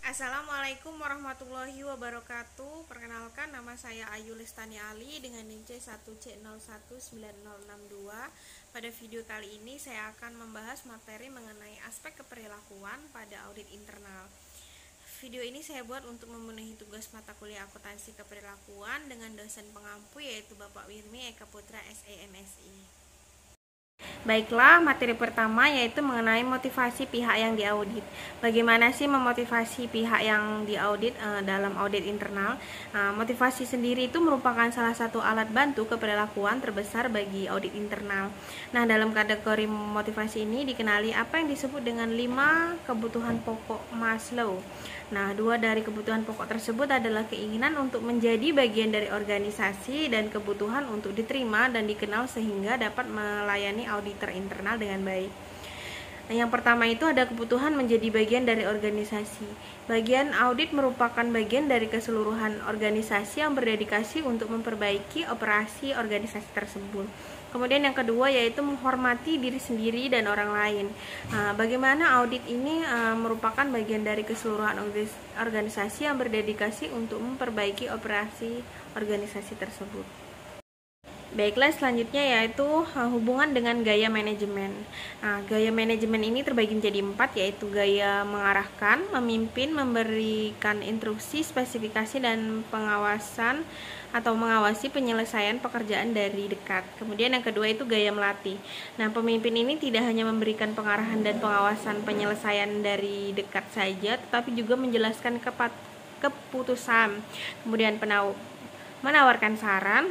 Assalamualaikum warahmatullahi wabarakatuh. Perkenalkan, nama saya Ayu Lestani Ali dengan NIM C1C019062. Pada video kali ini saya akan membahas materi mengenai aspek keperlakuan pada audit internal. Video ini saya buat untuk memenuhi tugas mata kuliah akuntansi keperlakuan dengan dosen pengampu yaitu Bapak Wirmi Eka Putra SEMSI. Baiklah, materi pertama yaitu mengenai motivasi pihak yang diaudit. Bagaimana sih memotivasi pihak yang diaudit dalam audit internal? Motivasi sendiri itu merupakan salah satu alat bantu keperlakuan terbesar bagi audit internal. Nah, dalam kategori motivasi ini dikenali apa yang disebut dengan 5 kebutuhan pokok Maslow. Nah, 2 dari kebutuhan pokok tersebut adalah keinginan untuk menjadi bagian dari organisasi dan kebutuhan untuk diterima dan dikenal sehingga dapat melayani auditor internal dengan baik. Nah, yang pertama itu ada kebutuhan menjadi bagian dari organisasi. Bagian audit merupakan bagian dari keseluruhan organisasi yang berdedikasi untuk memperbaiki operasi organisasi tersebut. Kemudian yang kedua yaitu menghormati diri sendiri dan orang lain. Bagaimana audit ini merupakan bagian dari keseluruhan organisasi yang berdedikasi untuk memperbaiki operasi organisasi tersebut. Baiklah, selanjutnya yaitu hubungan dengan gaya manajemen. Gaya manajemen ini terbagi menjadi 4, yaitu gaya mengarahkan, memimpin, memberikan instruksi, spesifikasi, dan pengawasan atau mengawasi penyelesaian pekerjaan dari dekat. Kemudian yang kedua itu gaya melatih. Nah, pemimpin ini tidak hanya memberikan pengarahan dan pengawasan penyelesaian dari dekat saja, tetapi juga menjelaskan keputusan. Kemudian menawarkan saran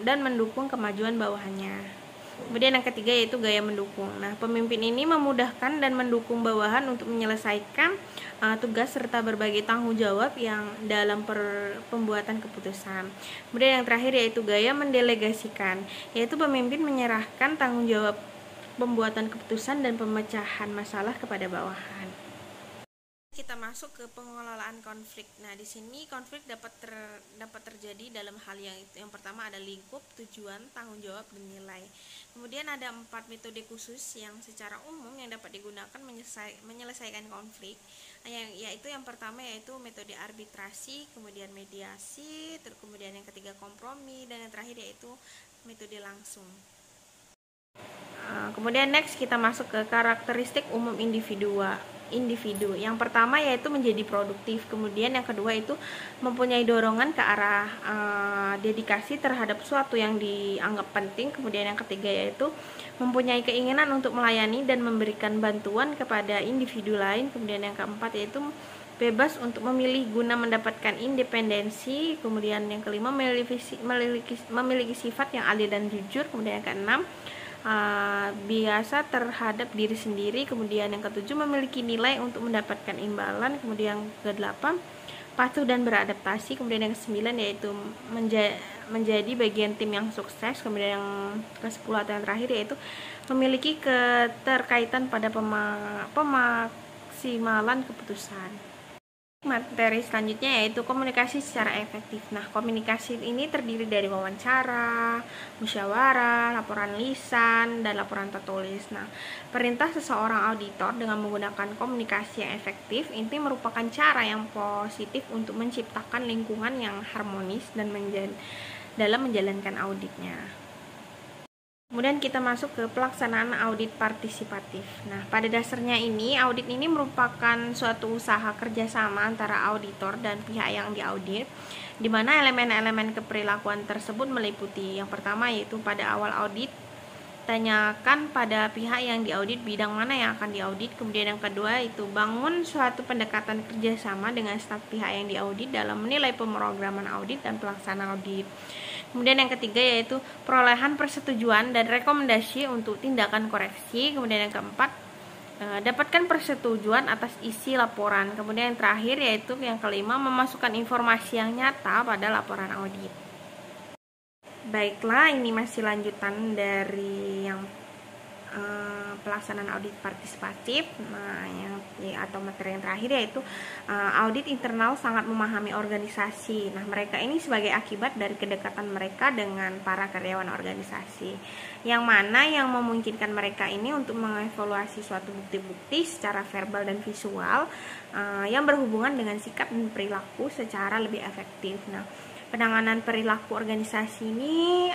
dan mendukung kemajuan bawahannya. Kemudian yang ketiga yaitu gaya mendukung. Nah, pemimpin ini memudahkan dan mendukung bawahan untuk menyelesaikan tugas serta berbagai tanggung jawab yang dalam pembuatan keputusan. Kemudian yang terakhir yaitu gaya mendelegasikan, yaitu pemimpin menyerahkan tanggung jawab pembuatan keputusan dan pemecahan masalah kepada bawahan. Kita masuk ke pengelolaan konflik. Nah, di sini konflik dapat terjadi dalam hal yang pertama ada lingkup, tujuan, tanggung jawab, dan nilai. Kemudian ada 4 metode khusus yang secara umum yang dapat digunakan menyelesaikan konflik. Yaitu yang pertama yaitu metode arbitrasi, kemudian mediasi, kemudian yang ketiga kompromi, dan yang terakhir yaitu metode langsung. Kemudian next kita masuk ke karakteristik umum individu. Yang pertama yaitu menjadi produktif, kemudian yang kedua itu mempunyai dorongan ke arah dedikasi terhadap suatu yang dianggap penting, kemudian yang ketiga yaitu mempunyai keinginan untuk melayani dan memberikan bantuan kepada individu lain, kemudian yang keempat yaitu bebas untuk memilih guna mendapatkan independensi, kemudian yang kelima memiliki sifat yang adil dan jujur, kemudian yang keenam biasa terhadap diri sendiri, kemudian yang ketujuh memiliki nilai untuk mendapatkan imbalan, kemudian yang ke-8 patuh dan beradaptasi, kemudian yang ke-9 yaitu menjadi bagian tim yang sukses, kemudian yang ke-10 atau yang terakhir yaitu memiliki keterkaitan pada pemaksimalan keputusan. Materi selanjutnya yaitu komunikasi secara efektif. Nah, komunikasi ini terdiri dari wawancara, musyawarah, laporan lisan, dan laporan tertulis. Nah, perintah seseorang auditor dengan menggunakan komunikasi yang efektif ini merupakan cara yang positif untuk menciptakan lingkungan yang harmonis dan dalam menjalankan auditnya. Kemudian kita masuk ke pelaksanaan audit partisipatif. Nah, pada dasarnya audit ini merupakan suatu usaha kerjasama antara auditor dan pihak yang diaudit, di mana elemen-elemen keperilakuan tersebut meliputi yang pertama yaitu pada awal audit, tanyakan pada pihak yang diaudit bidang mana yang akan diaudit. Kemudian yang kedua itu bangun suatu pendekatan kerjasama dengan staf pihak yang diaudit dalam menilai pemrograman audit dan pelaksanaan audit. Kemudian yang ketiga yaitu perolehan persetujuan dan rekomendasi untuk tindakan koreksi. Kemudian yang keempat dapatkan persetujuan atas isi laporan. Kemudian yang terakhir yaitu yang kelima memasukkan informasi yang nyata pada laporan audit. Baiklah, ini masih lanjutan dari yang pelaksanaan audit partisipatif. Nah, atau materi yang terakhir yaitu audit internal sangat memahami organisasi. Nah, mereka ini sebagai akibat dari kedekatan mereka dengan para karyawan organisasi, yang mana yang memungkinkan mereka ini untuk mengevaluasi suatu bukti-bukti secara verbal dan visual yang berhubungan dengan sikap dan perilaku secara lebih efektif. Nah, penanganan perilaku organisasi ini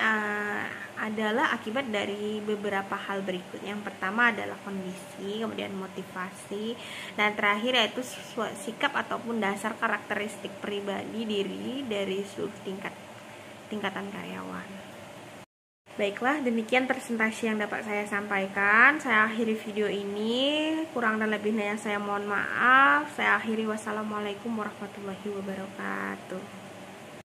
adalah akibat dari beberapa hal berikut. Yang pertama adalah kondisi, kemudian motivasi, dan terakhir yaitu sikap ataupun dasar karakteristik pribadi diri dari seluruh tingkatan karyawan. Baiklah, demikian presentasi yang dapat saya sampaikan. Saya akhiri video ini. Kurang dan lebihnya saya mohon maaf. Saya akhiri. Wassalamualaikum warahmatullahi wabarakatuh.